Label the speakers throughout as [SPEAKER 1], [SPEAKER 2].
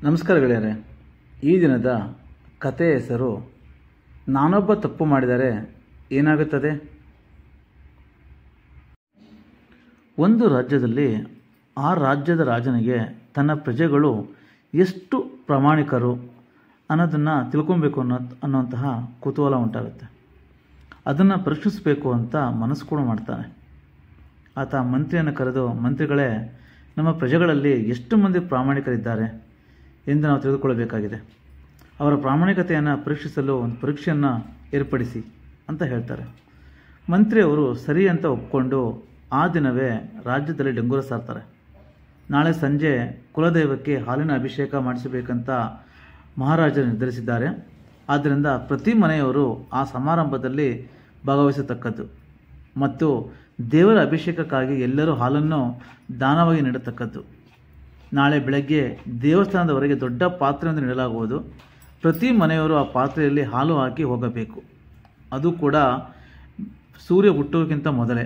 [SPEAKER 1] ನಮಸ್ಕಾರ ಗೆಳೆಯರೇ. ಈ ದಿನದ ಕಥೆಯ ಹೆಸರು ನಾನೊಬ್ಬ ತಪ್ಪು ಮಾಡಿದರೆ ಏನಾಗುತ್ತದೆ. ಒಂದು ರಾಜ್ಯದಲ್ಲಿ ಆ ರಾಜ್ಯದ ರಾಜನಿಗೆ ತನ್ನ ಪ್ರಜೆಗಳು ಎಷ್ಟು ಪ್ರಾಮಾಣಿಕರು ಅನ್ನೋದನ್ನು ತಿಳ್ಕೊಬೇಕು ಅನ್ನೋಂತಹ ಕುತೂಹಲ ಉಂಟಾಗುತ್ತೆ. ಅದನ್ನು ಪರೀಕ್ಷಿಸಬೇಕು ಅಂತ ಮನಸ್ಸು ಕೂಡ ಮಾಡ್ತಾನೆ. ಆತ ಮಂತ್ರಿಯನ್ನು ಕರೆದು, ಮಂತ್ರಿಗಳೇ, ನಮ್ಮ ಪ್ರಜೆಗಳಲ್ಲಿ ಎಷ್ಟು ಮಂದಿ ಪ್ರಾಮಾಣಿಕರಿದ್ದಾರೆ ಎಂದು ನಾವು ತಿಳಿದುಕೊಳ್ಳಬೇಕಾಗಿದೆ. ಅವರ ಪ್ರಾಮಾಣಿಕತೆಯನ್ನು ಪರೀಕ್ಷಿಸಲು ಒಂದು ಪರೀಕ್ಷೆಯನ್ನು ಏರ್ಪಡಿಸಿ ಅಂತ ಹೇಳ್ತಾರೆ. ಮಂತ್ರಿಯವರು ಸರಿ ಅಂತ ಒಪ್ಪಿಕೊಂಡು ಆ ದಿನವೇ ರಾಜ್ಯದಲ್ಲಿ ಡಂಗೂರ ಸಾರ್ತಾರೆ. ನಾಳೆ ಸಂಜೆ ಕುಲದೈವಕ್ಕೆ ಹಾಲಿನ ಅಭಿಷೇಕ ಮಾಡಿಸಬೇಕಂತ ಮಹಾರಾಜರು ನಿರ್ಧರಿಸಿದ್ದಾರೆ. ಆದ್ದರಿಂದ ಪ್ರತಿ ಮನೆಯವರು ಆ ಸಮಾರಂಭದಲ್ಲಿ ಭಾಗವಹಿಸತಕ್ಕದ್ದು ಮತ್ತು ದೇವರ ಅಭಿಷೇಕಕ್ಕಾಗಿ ಎಲ್ಲರೂ ಹಾಲನ್ನು ದಾನವಾಗಿ ನೀಡತಕ್ಕದ್ದು. ನಾಳೆ ಬೆಳಗ್ಗೆ ದೇವಸ್ಥಾನದವರೆಗೆ ದೊಡ್ಡ ಪಾತ್ರೆಯೊಂದು ನೀಡಲಾಗುವುದು. ಪ್ರತಿ ಮನೆಯವರು ಆ ಪಾತ್ರೆಯಲ್ಲಿ ಹಾಲು ಹಾಕಿ ಹೋಗಬೇಕು. ಅದು ಕೂಡ ಸೂರ್ಯ ಹುಟ್ಟುವುದಕ್ಕಿಂತ ಮೊದಲೇ,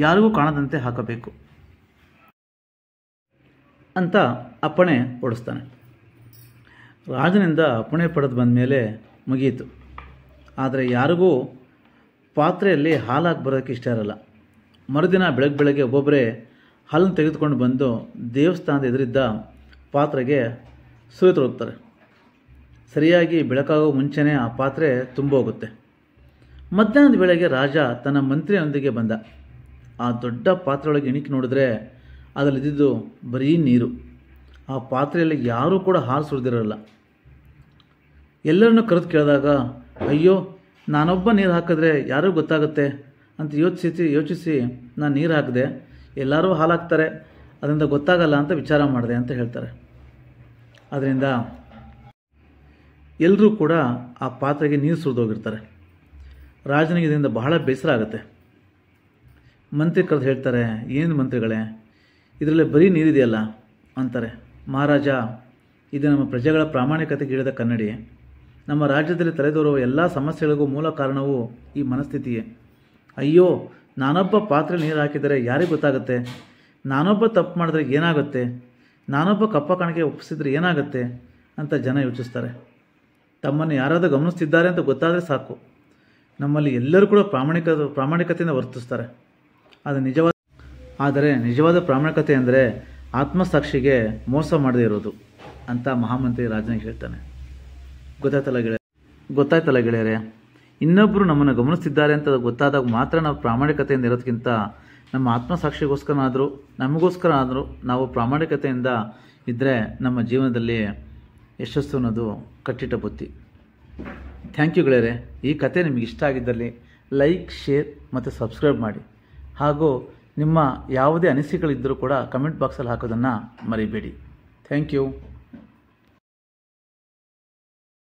[SPEAKER 1] ಯಾರಿಗೂ ಕಾಣದಂತೆ ಹಾಕಬೇಕು ಅಂತ ಅಪ್ಪಣೆ ಹೊಡಿಸ್ತಾನೆ. ರಾಜನಿಂದ ಅಪ್ಪಣೆ ಪಡೆದು ಬಂದ ಮೇಲೆ ಮುಗಿಯಿತು. ಆದರೆ ಯಾರಿಗೂ ಪಾತ್ರೆಯಲ್ಲಿ ಹಾಲು ಹಾಕಿ ಬರೋದಕ್ಕೆ ಇಷ್ಟ ಇರಲ್ಲ. ಮರುದಿನ ಬೆಳಗ್ಗೆ ಒಬ್ಬೊಬ್ಬರೇ ಹಾಲನ್ನು ತೆಗೆದುಕೊಂಡು ಬಂದು ದೇವಸ್ಥಾನದ ಎದುರಿದ್ದ ಪಾತ್ರೆಗೆ ಸುರಿತೊಡಗ್ತಾರೆ. ಸರಿಯಾಗಿ ಬೆಳಕಾಗೋ ಮುಂಚೆನೇ ಆ ಪಾತ್ರೆ ತುಂಬೋಗುತ್ತೆ. ಮಧ್ಯಾಹ್ನದ ವೇಳೆಗೆ ರಾಜ ತನ್ನ ಮಂತ್ರಿಯೊಂದಿಗೆ ಬಂದ. ಆ ದೊಡ್ಡ ಪಾತ್ರೆಯೊಳಗೆ ಇಣಿಕಿ ನೋಡಿದ್ರೆ ಅದರಲ್ಲಿದ್ದು ಬರೀ ನೀರು. ಆ ಪಾತ್ರೆಯಲ್ಲಿ ಯಾರೂ ಕೂಡ ಹಾಲು ಸುರಿದಿರಲ್ಲ. ಎಲ್ಲರನ್ನೂ ಕರೆದು ಕೇಳಿದಾಗ, ಅಯ್ಯೋ, ನಾನೊಬ್ಬ ನೀರು ಹಾಕಿದ್ರೆ ಯಾರೂ ಗೊತ್ತಾಗುತ್ತೆ ಅಂತ ಯೋಚಿಸಿ ನಾನು ನೀರು ಹಾಕಿದೆ, ಎಲ್ಲರೂ ಹಾಲು ಹಾಕ್ತಾರೆ, ಅದರಿಂದ ಗೊತ್ತಾಗಲ್ಲ ಅಂತ ವಿಚಾರ ಮಾಡಿದೆ ಅಂತ ಹೇಳ್ತಾರೆ. ಅದರಿಂದ ಎಲ್ಲರೂ ಕೂಡ ಆ ಪಾತ್ರೆಗೆ ನೀರು ಸುರಿದೋಗಿರ್ತಾರೆ. ರಾಜನಿಗೆ ಇದರಿಂದ ಬಹಳ ಬೇಸರ ಆಗುತ್ತೆ. ಮಂತ್ರಿ ಕರೆದು ಹೇಳ್ತಾರೆ, ಏನು ಮಂತ್ರಿಗಳೇ, ಇದರಲ್ಲಿ ಬರೀ ನೀರಿದೆಯಲ್ಲ ಅಂತಾರೆ. ಮಹಾರಾಜ, ಇದು ನಮ್ಮ ಪ್ರಜೆಗಳ ಪ್ರಾಮಾಣಿಕತೆಗೆ ಇಳಿದ ಕನ್ನಡಿ. ನಮ್ಮ ರಾಜ್ಯದಲ್ಲಿ ತಲೆದೋರುವ ಎಲ್ಲ ಸಮಸ್ಯೆಗಳಿಗೂ ಮೂಲ ಕಾರಣವು ಈ ಮನಸ್ಥಿತಿಯೇ. ಅಯ್ಯೋ, ನಾನೊಬ್ಬ ಪಾತ್ರೆ ನೀರು ಹಾಕಿದರೆ ಯಾರಿಗೆ ಗೊತ್ತಾಗುತ್ತೆ? ನಾನೊಬ್ಬ ತಪ್ಪು ಮಾಡಿದ್ರೆ ಏನಾಗುತ್ತೆ? ನಾನೊಬ್ಬ ಕಪ್ಪ ಕಾಣಿಕೆ ಒಪ್ಪಿಸಿದ್ರೆ ಏನಾಗುತ್ತೆ ಅಂತ ಜನ ಯೋಚಿಸ್ತಾರೆ. ತಮ್ಮನ್ನು ಯಾರಾದರೂ ಗಮನಿಸ್ತಿದ್ದಾರೆ ಅಂತ ಗೊತ್ತಾದರೆ ಸಾಕು, ನಮ್ಮಲ್ಲಿ ಎಲ್ಲರೂ ಕೂಡ ಪ್ರಾಮಾಣಿಕತೆಯಿಂದ ವರ್ತಿಸ್ತಾರೆ. ಆದರೆ ನಿಜವಾದ ಪ್ರಾಮಾಣಿಕತೆ ಅಂದರೆ ಆತ್ಮಸಾಕ್ಷಿಗೆ ಮೋಸ ಮಾಡದೇ ಇರೋದು ಅಂತ ಮಹಾಮಂತ್ರಿ ರಾಜನಿಗೆ ಹೇಳ್ತಾನೆ. ಗೊತ್ತಾಯ್ತಲ್ಲ ಗೆಳೆಯರೇ, ಇನ್ನೊಬ್ಬರು ನಮ್ಮನ್ನು ಗಮನಿಸ್ತಿದ್ದಾರೆ ಅಂತ ಗೊತ್ತಾದಾಗ ಮಾತ್ರ ನಾವು ಪ್ರಾಮಾಣಿಕತೆಯಿಂದ ಇರೋದಕ್ಕಿಂತ ನಮ್ಮ ಆತ್ಮಸಾಕ್ಷಿಗೋಸ್ಕರನಾದರೂ ನಮಗೋಸ್ಕರ ಆದರೂ ನಾವು ಪ್ರಾಮಾಣಿಕತೆಯಿಂದ ಇದ್ದರೆ ನಮ್ಮ ಜೀವನದಲ್ಲಿ ಯಶಸ್ಸು ಅನ್ನೋದು ಕಟ್ಟಿಟ್ಟ ಬುತ್ತಿ. ಥ್ಯಾಂಕ್ ಯು ಗೆಳೆಯರೇ. ಈ ಕತೆ ನಿಮಗೆ ಇಷ್ಟ ಆಗಿದ್ದಲ್ಲಿ ಲೈಕ್, ಶೇರ್ ಮತ್ತು ಸಬ್ಸ್ಕ್ರೈಬ್ ಮಾಡಿ. ಹಾಗೂ ನಿಮ್ಮ ಯಾವುದೇ ಅನಿಸಿಕೆಗಳಿದ್ದರೂ ಕೂಡ ಕಮೆಂಟ್ ಬಾಕ್ಸಲ್ಲಿ ಹಾಕೋದನ್ನು ಮರಿಬೇಡಿ. Thank you.